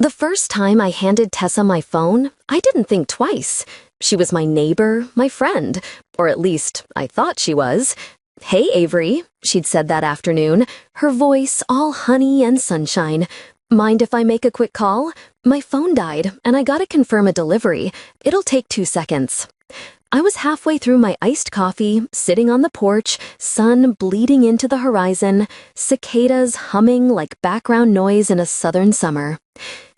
The first time I handed Tessa my phone, I didn't think twice. She was my neighbor, my friend, or at least I thought she was. "Hey, Avery," she'd said that afternoon, her voice all honey and sunshine. "Mind if I make a quick call? My phone died, and I gotta confirm a delivery. It'll take 2 seconds." I was halfway through my iced coffee, sitting on the porch, sun bleeding into the horizon, cicadas humming like background noise in a southern summer.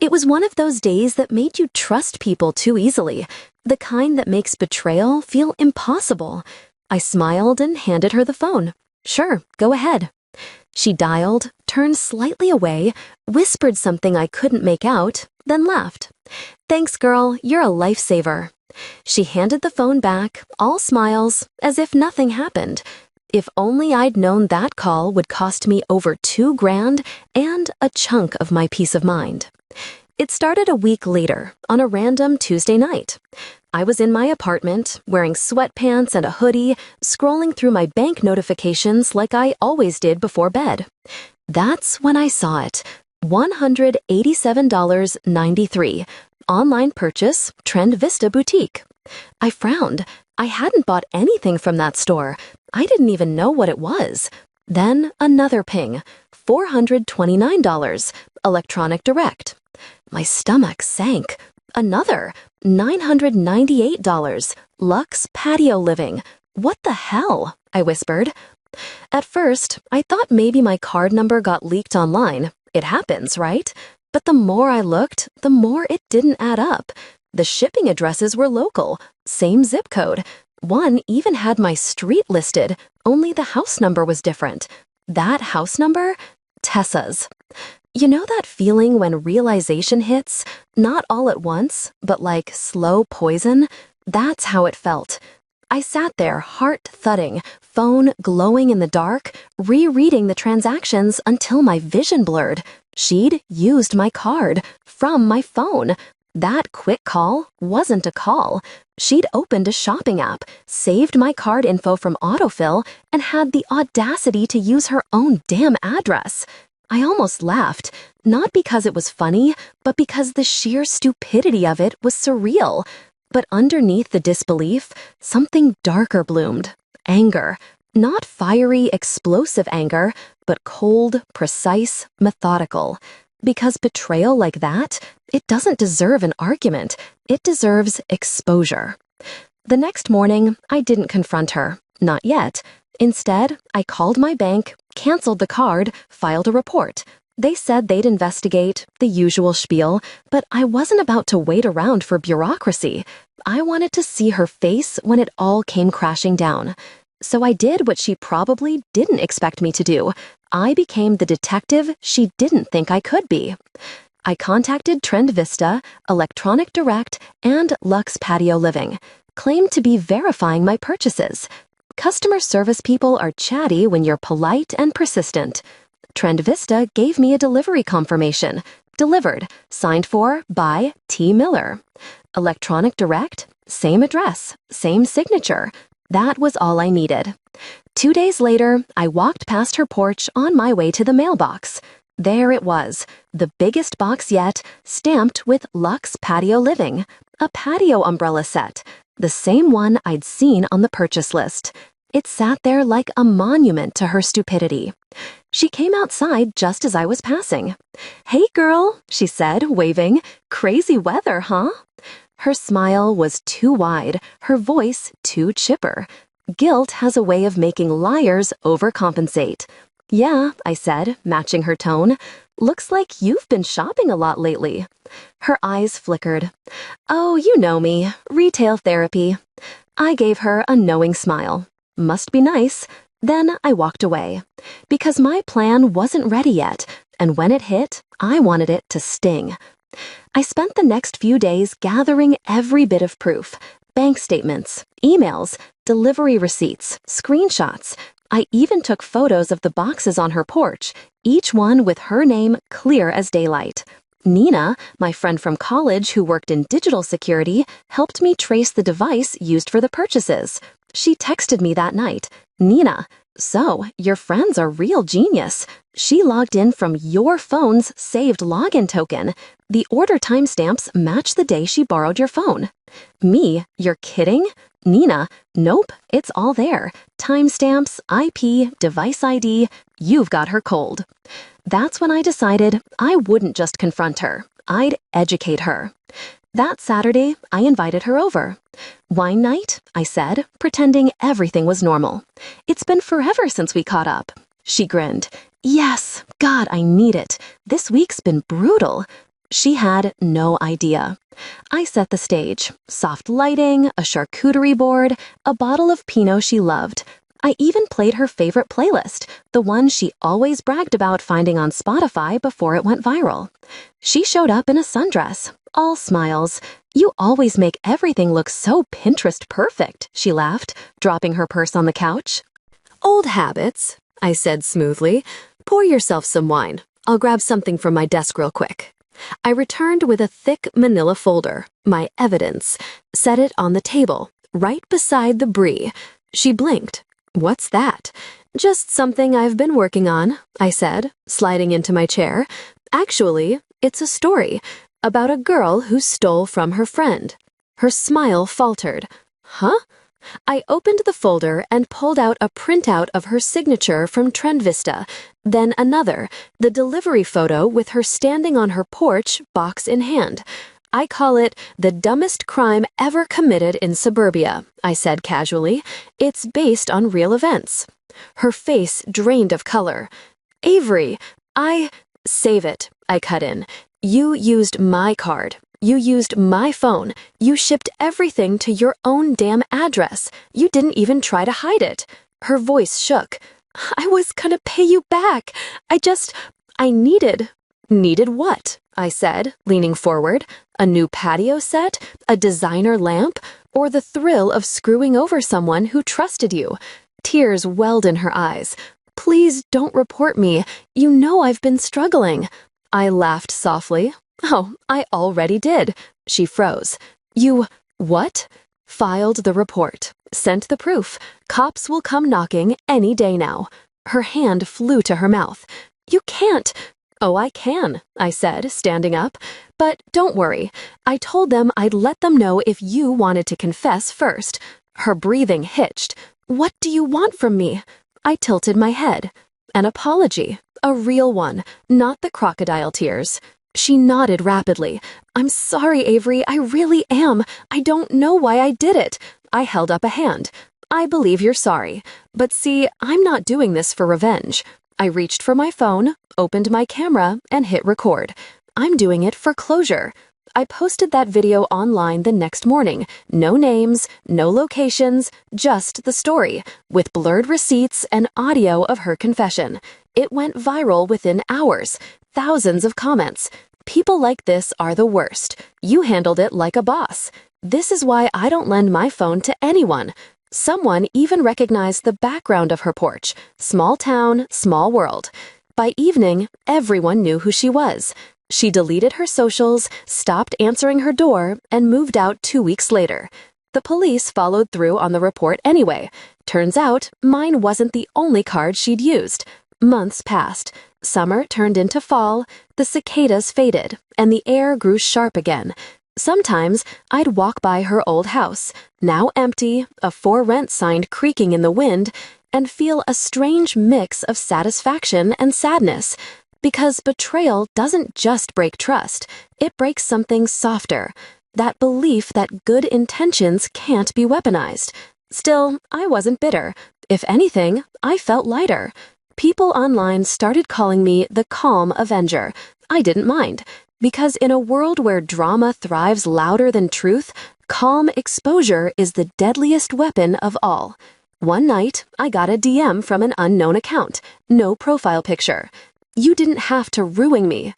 It was one of those days that made you trust people too easily, the kind that makes betrayal feel impossible. I smiled and handed her the phone. "Sure, go ahead." She dialed, turned slightly away, whispered something I couldn't make out, then laughed. "Thanks, girl, you're a lifesaver." She handed the phone back, all smiles, as if nothing happened. If only I'd known that call would cost me over $2,000 and a chunk of my peace of mind. It started a week later, on a random Tuesday night. I was in my apartment, wearing sweatpants and a hoodie, scrolling through my bank notifications like I always did before bed. That's when I saw it. $187.93. Online purchase, Trend Vista Boutique. I frowned. I hadn't bought anything from that store. I didn't even know what it was. Then another ping. $429. Electronic Direct. My stomach sank. Another. $998. Luxe Patio Living. "What the hell?" I whispered. At first, I thought maybe my card number got leaked online. It happens, right? But the more I looked, the more it didn't add up. The shipping addresses were local, same zip code. One even had my street listed, only the house number was different. That house number? Tessa's. You know that feeling when realization hits? Not all at once, but like slow poison? That's how it felt. I sat there, heart thudding, phone glowing in the dark, rereading the transactions until my vision blurred. She'd used my card from my phone. That quick call wasn't a call. She'd opened a shopping app, saved my card info from autofill, and had the audacity to use her own damn address. I almost laughed, not because it was funny, but because the sheer stupidity of it was surreal. But underneath the disbelief, something darker bloomed. Anger. Not fiery, explosive anger, but cold, precise, methodical. Because betrayal like that, it doesn't deserve an argument. It deserves exposure. The next morning, I didn't confront her. Not yet. Instead, I called my bank, canceled the card, filed a report. They said they'd investigate, the usual spiel, but I wasn't about to wait around for bureaucracy. I wanted to see her face when it all came crashing down. So I did what she probably didn't expect me to do. I became the detective she didn't think I could be. I contacted Trend Vista, Electronic Direct, and Luxe Patio Living, claimed to be verifying my purchases. Customer service people are chatty when you're polite and persistent. Trend Vista gave me a delivery confirmation. Delivered, signed for by T. Miller. Electronic Direct, same address, same signature. That was all I needed. 2 days later, I walked past her porch on my way to the mailbox. There it was, the biggest box yet, stamped with Luxe Patio Living, a patio umbrella set, the same one I'd seen on the purchase list. It sat there like a monument to her stupidity. She came outside just as I was passing. "Hey, girl," she said, waving. "Crazy weather, huh?" Her smile was too wide, her voice too chipper. Guilt has a way of making liars overcompensate. "Yeah," I said, matching her tone. "Looks like you've been shopping a lot lately." Her eyes flickered. "Oh, you know me. Retail therapy." I gave her a knowing smile. Must be nice. Then I walked away. Because my plan wasn't ready yet, and when it hit, I wanted it to sting. I spent the next few days gathering every bit of proof. Bank statements, emails, delivery receipts, screenshots. I even took photos of the boxes on her porch, each one with her name clear as daylight. Nina, my friend from college who worked in digital security, helped me trace the device used for the purchases. She texted me that night, "Nina, So, your friend's a real genius. She logged in from your phone's saved login token. The order timestamps match the day she borrowed your phone. Me, you're kidding? Nina, nope, it's all there. Timestamps, IP, device ID, you've got her cold. That's when I decided I wouldn't just confront her. I'd educate her. That Saturday, I invited her over. Wine night, I said, pretending everything was normal. It's been forever since we caught up. She grinned. Yes, God, I need it. This week's been brutal. She had no idea. I set the stage. Soft lighting, a charcuterie board, a bottle of Pinot she loved. I even played her favorite playlist, the one she always bragged about finding on Spotify before it went viral. She showed up in a sundress, all smiles. You always make everything look so Pinterest perfect, she laughed, dropping her purse on the couch. Old habits, I said smoothly. Pour yourself some wine. I'll grab something from my desk real quick. I returned with a thick manila folder, my evidence, set it on the table, right beside the brie. She blinked. What's that? Just something I've been working on, I said, sliding into my chair. Actually, it's a story about a girl who stole from her friend. Her smile faltered. Huh? I opened the folder and pulled out a printout of her signature from TrendVista, then another, the delivery photo with her standing on her porch, box in hand. I call it the dumbest crime ever committed in suburbia, I said casually. It's based on real events. Her face drained of color. Avery, Save it, I cut in. You used my card. You used my phone. You shipped everything to your own damn address. You didn't even try to hide it. Her voice shook. I was gonna pay you back. I needed. Needed what? I said, leaning forward. A new patio set? A designer lamp? Or the thrill of screwing over someone who trusted you? Tears welled in her eyes. Please don't report me. You know I've been struggling. I laughed softly. Oh, I already did. She froze. You, what? Filed the report. Sent the proof. Cops will come knocking any day now. Her hand flew to her mouth. You can't. Oh, I can, I said, standing up. But don't worry. I told them I'd let them know if you wanted to confess first. Her breathing hitched. What do you want from me? I tilted my head. An apology. A real one, not the crocodile tears. She nodded rapidly. I'm sorry, Avery, I really am. I don't know why I did it. I held up a hand. I believe you're sorry. But see, I'm not doing this for revenge. I reached for my phone, opened my camera, and hit record. I'm doing it for closure. I posted that video online the next morning. No names, no locations, just the story, with blurred receipts and audio of her confession. It went viral within hours. Thousands of comments. People like this are the worst. You handled it like a boss. This is why I don't lend my phone to anyone. Someone even recognized the background of her porch. Small town, small world. By evening, everyone knew who she was. She deleted her socials, stopped answering her door, and moved out 2 weeks later. The police followed through on the report anyway. Turns out, mine wasn't the only card she'd used. Months passed. Summer turned into fall, the cicadas faded, and the air grew sharp again. Sometimes I'd walk by her old house, now empty, a for rent sign creaking in the wind, and feel a strange mix of satisfaction and sadness. Because betrayal doesn't just break trust, it breaks something softer. That belief that good intentions can't be weaponized. Still, I wasn't bitter. If anything, I felt lighter. People online started calling me the calm Avenger. I didn't mind, because in a world where drama thrives louder than truth, calm exposure is the deadliest weapon of all. One night, I got a DM from an unknown account, no profile picture. You didn't have to ruin me.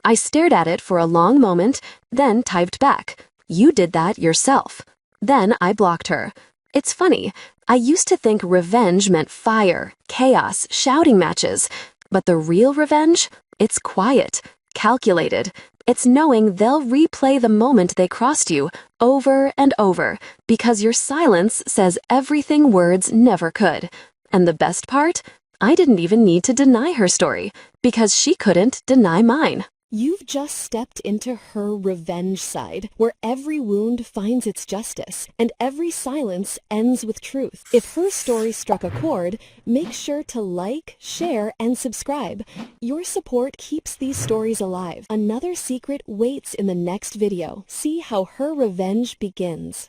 I stared at it for a long moment, then typed back, you did that yourself. Then I blocked her. It's funny, I used to think revenge meant fire, chaos, shouting matches. But the real revenge? It's quiet, calculated. It's knowing they'll replay the moment they crossed you over and over because your silence says everything words never could. And the best part? I didn't even need to deny her story, because she couldn't deny mine. You've just stepped into her revenge side, where every wound finds its justice, and every silence ends with truth. If her story struck a chord, make sure to like, share, and subscribe. Your support keeps these stories alive. Another secret waits in the next video. See how her revenge begins.